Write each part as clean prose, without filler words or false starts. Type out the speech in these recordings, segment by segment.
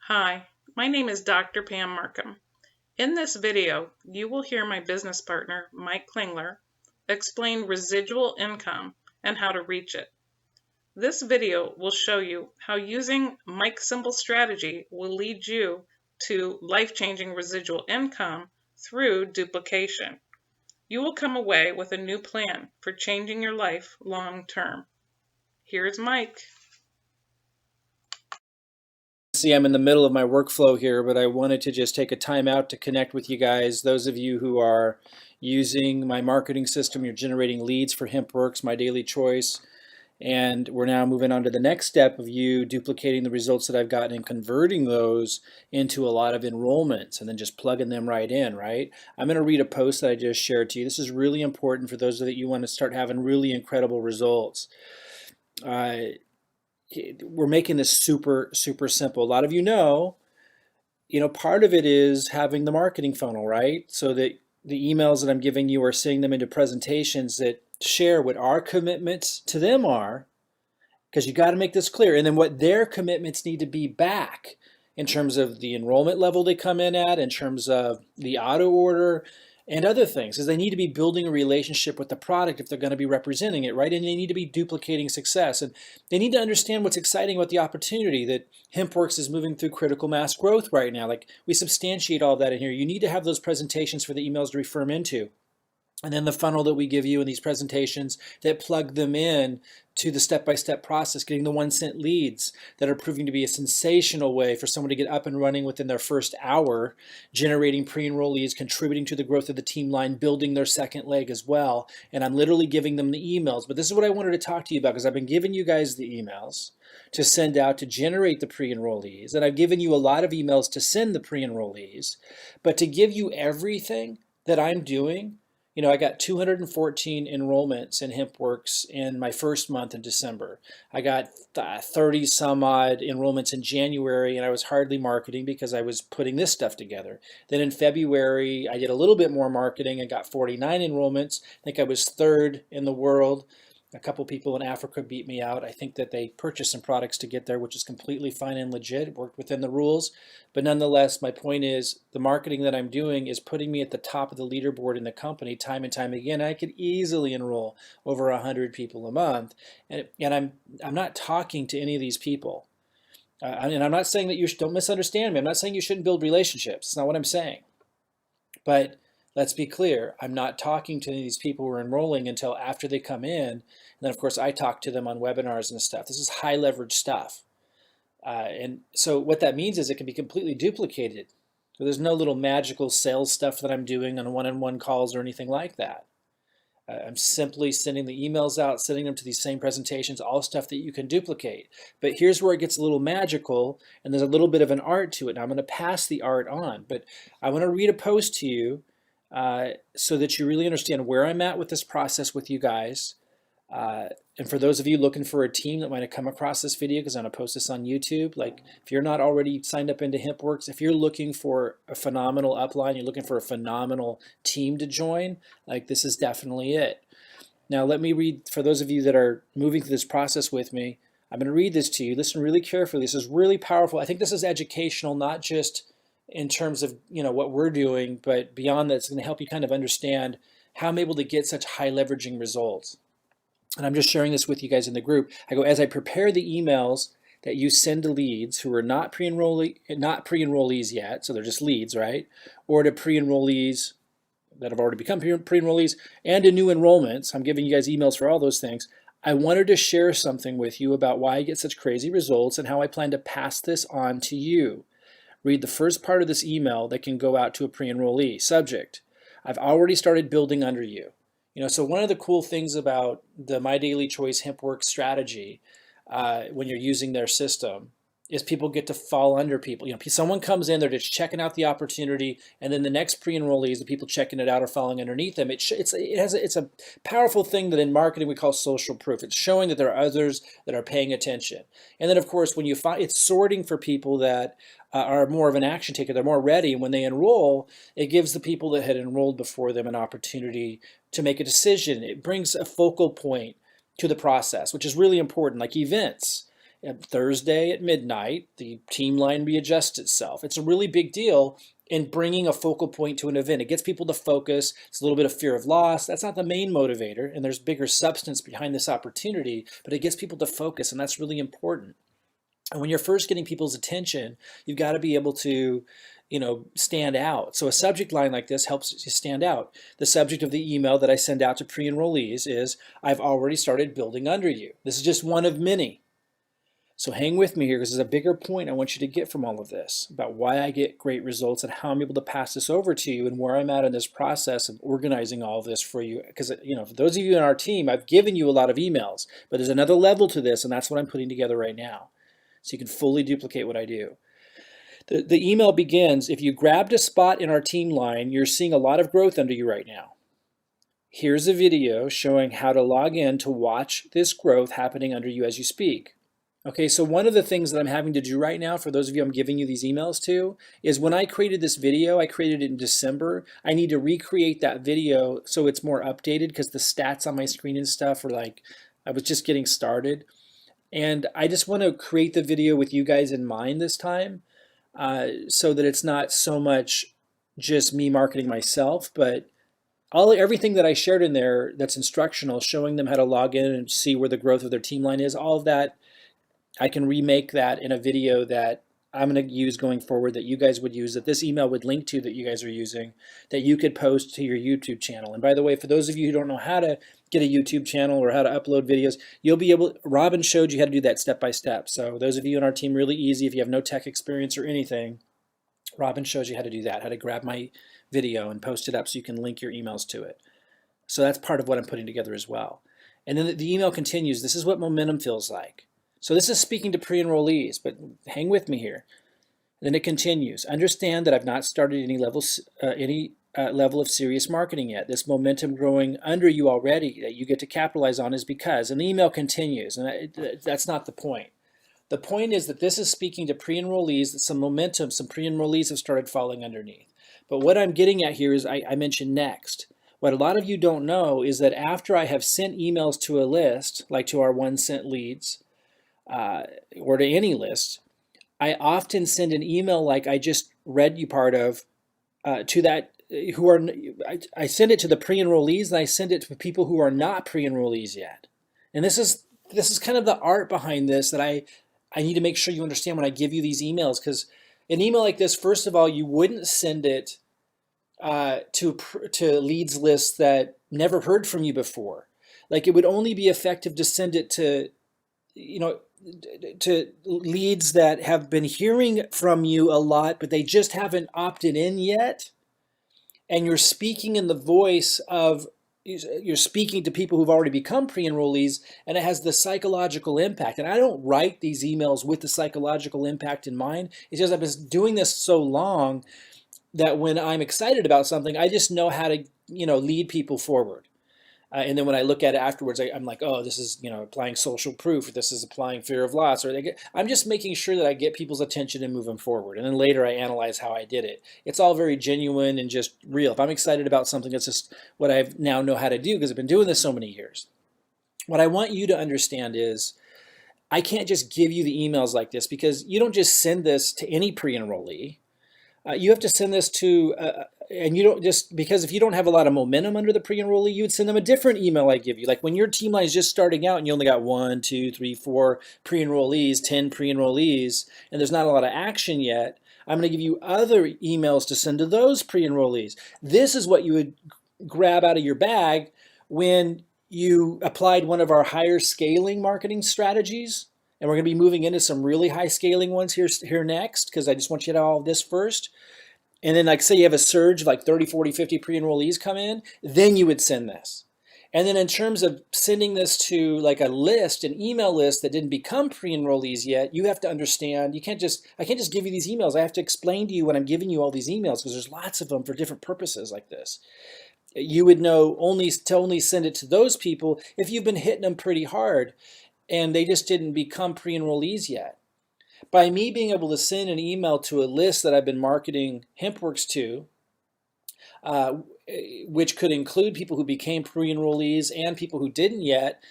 Hi, my name is Dr. Pam Markham. In this video, you will hear my business partner, Mike Klingler, explain residual income and how to reach it. This video will show you how using Mike's simple strategy will lead you to life-changing residual income through duplication. You will come away with a new plan for changing your life long term. Here's Mike. See, I'm in the middle of my workflow here, but I wanted to just take a time out to connect with you guys. Those of you who are using my marketing system, you're generating leads for Hempworx, my daily choice. And we're now moving on to the next step of you duplicating the results that I've gotten and converting those into a lot of enrollments and then just plugging them right in, right? I'm going to read a post that I just shared to you. This is really important for those that you want to start having really incredible results. We're making this super simple. A lot of part of it is having the marketing funnel, right? So that the emails that I'm giving you are seeing them into presentations that share what our commitments to them are, because you got to make this clear, and then what their commitments need to be back in terms of the enrollment level they come in at, in terms of the auto order, and other things, because they need to be building a relationship with the product if they're going to be representing it, right? And they need to be duplicating success. And they need to understand what's exciting about the opportunity that Hempworx is moving through critical mass growth right now. Like, we substantiate all that in here. You need to have those presentations for the emails to refer them into. And then the funnel that we give you in these presentations that plug them in to the step-by-step process, getting the 1 cent leads that are proving to be a sensational way for someone to get up and running within their first hour, generating pre-enrollees, contributing to the growth of the team line, building their second leg as well. And I'm literally giving them the emails. But this is what I wanted to talk to you about, because I've been giving you guys the emails to send out to generate the pre-enrollees. And I've given you a lot of emails to send the pre-enrollees. But to give you everything that I'm doing, I got 214 enrollments in Hempworx in my first month in December. I got 30 some odd enrollments in January, and I was hardly marketing because I was putting this stuff together. Then in February, I did a little bit more marketing and got 49 enrollments. I think I was third in the world. A couple people in Africa beat me out. I think that they purchased some products to get there, which is completely fine and legit. It worked within the rules. But nonetheless, my point is the marketing that I'm doing is putting me at the top of the leaderboard in the company time and time again. I could easily enroll over 100 people a month. And I'm not talking to any of these people. And I'm not saying that don't misunderstand me. I'm not saying you shouldn't build relationships. It's not what I'm saying. But let's be clear, I'm not talking to any of these people who are enrolling until after they come in. And then, of course, I talk to them on webinars and stuff. This is high leverage stuff. And so what that means is it can be completely duplicated. So there's no little magical sales stuff that I'm doing on one-on-one calls or anything like that. I'm simply sending the emails out, sending them to these same presentations, all stuff that you can duplicate. But here's where it gets a little magical, and there's a little bit of an art to it. And I'm going to pass the art on. But I want to read a post to you so that you really understand where I'm at with this process with you guys. And for those of you looking for a team that might have come across this video, because I'm going to post this on YouTube, like if you're not already signed up into Hempworx, if you're looking for a phenomenal upline, you're looking for a phenomenal team to join, like this is definitely it. Now let me read, for those of you that are moving through this process with me, I'm going to read this to you. Listen really carefully. This is really powerful. I think this is educational, not just in terms of what we're doing, but beyond that, it's going to help you kind of understand how I'm able to get such high leveraging results. And I'm just sharing this with you guys in the group. I go, as I prepare the emails that you send to leads who are not pre-enrollees yet, so they're just leads, right? Or to pre-enrollees that have already become pre-enrollees, and to new enrollments, I'm giving you guys emails for all those things. I wanted to share something with you about why I get such crazy results and how I plan to pass this on to you. Read the first part of this email that can go out to a pre-enrollee. Subject: I've already started building under you. So one of the cool things about the My Daily Choice Hempworx strategy, when you're using their system, is people get to fall under people. Someone comes in, they're just checking out the opportunity, and then the next pre-enrollees, the people checking it out, are falling underneath them. It's a powerful thing that in marketing we call social proof. It's showing that there are others that are paying attention. And then, of course, when you find it's sorting for people that are more of an action taker, they're more ready, and when they enroll, it gives the people that had enrolled before them an opportunity to make a decision. It brings a focal point to the process, which is really important, like events. Thursday at midnight, the team line readjusts itself. It's a really big deal in bringing a focal point to an event. It gets people to focus. It's a little bit of fear of loss. That's not the main motivator, and there's bigger substance behind this opportunity, but it gets people to focus, and that's really important. And when you're first getting people's attention, you've got to be able to, stand out. So a subject line like this helps you stand out. The subject of the email that I send out to pre-enrollees is, I've already started building under you. This is just one of many. So hang with me here, because there's a bigger point I want you to get from all of this about why I get great results and how I'm able to pass this over to you and where I'm at in this process of organizing all of this for you. Because, for those of you in our team, I've given you a lot of emails, but there's another level to this, and that's what I'm putting together right now. So you can fully duplicate what I do. The email begins, if you grabbed a spot in our team line, you're seeing a lot of growth under you right now. Here's a video showing how to log in to watch this growth happening under you as you speak. Okay, so one of the things that I'm having to do right now, for those of you I'm giving you these emails to, is when I created this video, I created it in December. I need to recreate that video so it's more updated, because the stats on my screen and stuff are like, I was just getting started. And I just want to create the video with you guys in mind this time, so that it's not so much just me marketing myself, but everything that I shared in there that's instructional, showing them how to log in and see where the growth of their team line is, all of that, I can remake that in a video that I'm going to use going forward, that you guys would use, that this email would link to, that you guys are using, that you could post to your YouTube channel. And by the way, for those of you who don't know how to get a YouTube channel or how to upload videos, you'll be able, Robin showed you how to do that step by step. So those of you in our team, really easy. If you have no tech experience or anything, Robin shows you how to do that, how to grab my video and post it up so you can link your emails to it. So that's part of what I'm putting together as well. And then the email continues. This is what momentum feels like. So this is speaking to pre-enrollees, but hang with me here. Then it continues. Understand that I've not started any level of serious marketing yet. This momentum growing under you already that you get to capitalize on is because, and the email continues, and that's not the point. The point is that this is speaking to pre-enrollees, that some momentum, some pre-enrollees have started falling underneath. But what I'm getting at here is I mentioned next. What a lot of you don't know is that after I have sent emails to a list, like to our 1 cent leads, or to any list, I often send an email like I just read you part of to that who are, I send it to the pre-enrollees, and I send it to people who are not pre-enrollees yet. And this is kind of the art behind this that I need to make sure you understand when I give you these emails, because an email like this, first of all, you wouldn't send it to leads lists that never heard from you before. Like, it would only be effective to send it to to leads that have been hearing from you a lot, but they just haven't opted in yet. And you're speaking in the voice of, you're speaking to people who've already become pre-enrollees, and it has the psychological impact. And I don't write these emails with the psychological impact in mind. It's just I've been doing this so long that when I'm excited about something, I just know how to, lead people forward. And then when I look at it afterwards, I'm like, oh, this is, applying social proof. This is applying fear of loss. I'm just making sure that I get people's attention and move them forward. And then later I analyze how I did it. It's all very genuine and just real. If I'm excited about something, it's just what I now know how to do because I've been doing this so many years. What I want you to understand is I can't just give you the emails like this, because you don't just send this to any pre-enrollee. You have to send this to, and you don't just, because if you don't have a lot of momentum under the pre-enrollee, you would send them a different email I give you. Like when your team line is just starting out and you only got 1, 2, 3, 4 pre-enrollees, 10 pre-enrollees, and there's not a lot of action yet, I'm going to give you other emails to send to those pre-enrollees. This is what you would grab out of your bag when you applied one of our higher scaling marketing strategies. And we're going to be moving into some really high scaling ones here next, because I just want you to know all of this first. And then, like, say you have a surge of like 30, 40, 50 pre-enrollees come in, then you would send this. And then in terms of sending this to like a list, an email list that didn't become pre-enrollees yet, you have to understand, I can't just give you these emails. I have to explain to you when I'm giving you all these emails, because there's lots of them for different purposes like this. You would know only send it to those people if you've been hitting them pretty hard and they just didn't become pre-enrollees yet. By me being able to send an email to a list that I've been marketing Hempworx to, which could include people who became pre-enrollees and people who didn't yet,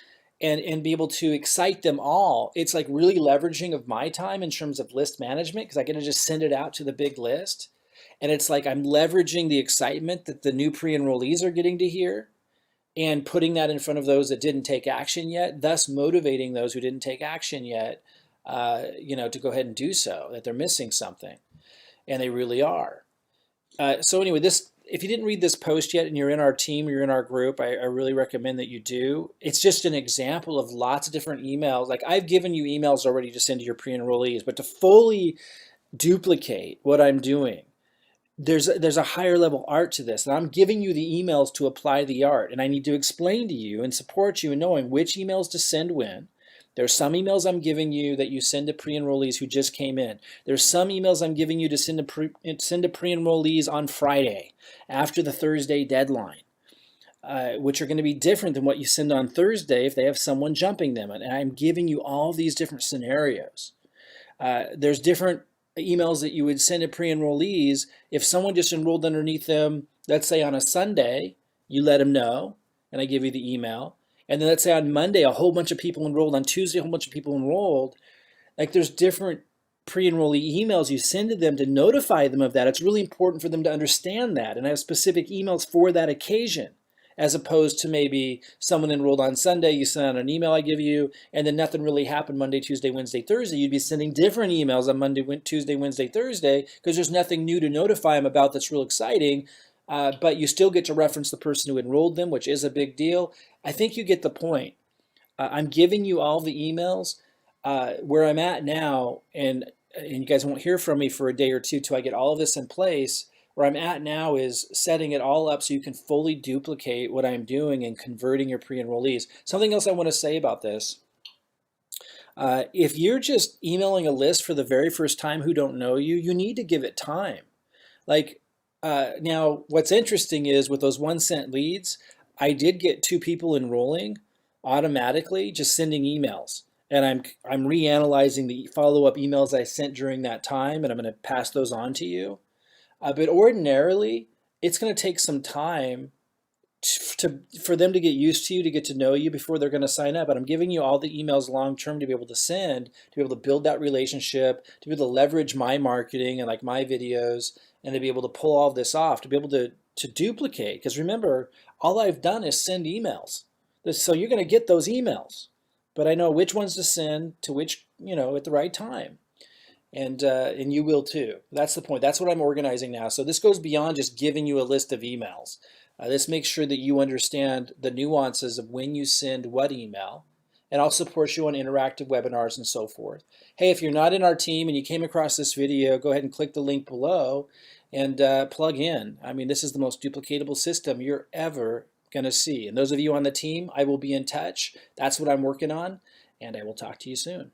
and be able to excite them all. It's like really leveraging of my time in terms of list management because I get to just send it out to the big list. And it's like I'm leveraging the excitement that the new pre-enrollees are getting to hear and putting that in front of those that didn't take action yet, thus motivating those who didn't take action yet, to go ahead and do so, that they're missing something. And they really are. So anyway, if you didn't read this post yet and you're in our team, you're in our group, I really recommend that you do. It's just an example of lots of different emails. Like I've given you emails already to send to your pre-enrollees, but to fully duplicate what I'm doing, there's a higher level art to this. And I'm giving you the emails to apply the art. And I need to explain to you and support you in knowing which emails to send when. There's some emails I'm giving you that you send to pre-enrollees who just came in. There's some emails I'm giving you to send to pre-enrollees on Friday after the Thursday deadline, which are going to be different than what you send on Thursday if they have someone jumping them. And I'm giving you all these different scenarios. There's different emails that you would send to pre-enrollees if someone just enrolled underneath them, let's say on a Sunday, you let them know, and I give you the email. And then let's say on Monday, a whole bunch of people enrolled. On Tuesday, a whole bunch of people enrolled. Like there's different pre-enrollee emails you send to them to notify them of that. It's really important for them to understand that and have specific emails for that occasion, as opposed to maybe someone enrolled on Sunday, you send out an email I give you, and then nothing really happened Monday, Tuesday, Wednesday, Thursday. You'd be sending different emails on Monday, Tuesday, Wednesday, Thursday, because there's nothing new to notify them about that's real exciting. But you still get to reference the person who enrolled them, which is a big deal. I think you get the point. I'm giving you all the emails where I'm at now, and you guys won't hear from me for a day or two till I get all of this in place. Where I'm at now is setting it all up so you can fully duplicate what I'm doing and converting your pre-enrollees. Something else I want to say about this. If you're just emailing a list for the very first time who don't know you, you need to give it time. Like, now, what's interesting is with those 1 cent leads, I did get 2 people enrolling automatically, just sending emails. And I'm reanalyzing the follow-up emails I sent during that time, and I'm going to pass those on to you. But ordinarily, it's going to take some time for them to get used to you, to get to know you before they're going to sign up. But I'm giving you all the emails long term to be able to send, to be able to build that relationship, to be able to leverage my marketing and like my videos, and to be able to pull all of this off, to be able to duplicate. Because remember, all I've done is send emails. So you're going to get those emails, but I know which ones to send to which, at the right time. And you will too. That's the point. That's what I'm organizing now. So this goes beyond just giving you a list of emails. This makes sure that you understand the nuances of when you send what email, and I'll support you on interactive webinars and so forth. Hey, if you're not in our team and you came across this video, go ahead and click the link below and plug in. I mean, this is the most duplicatable system you're ever going to see. And those of you on the team, I will be in touch. That's what I'm working on, and I will talk to you soon.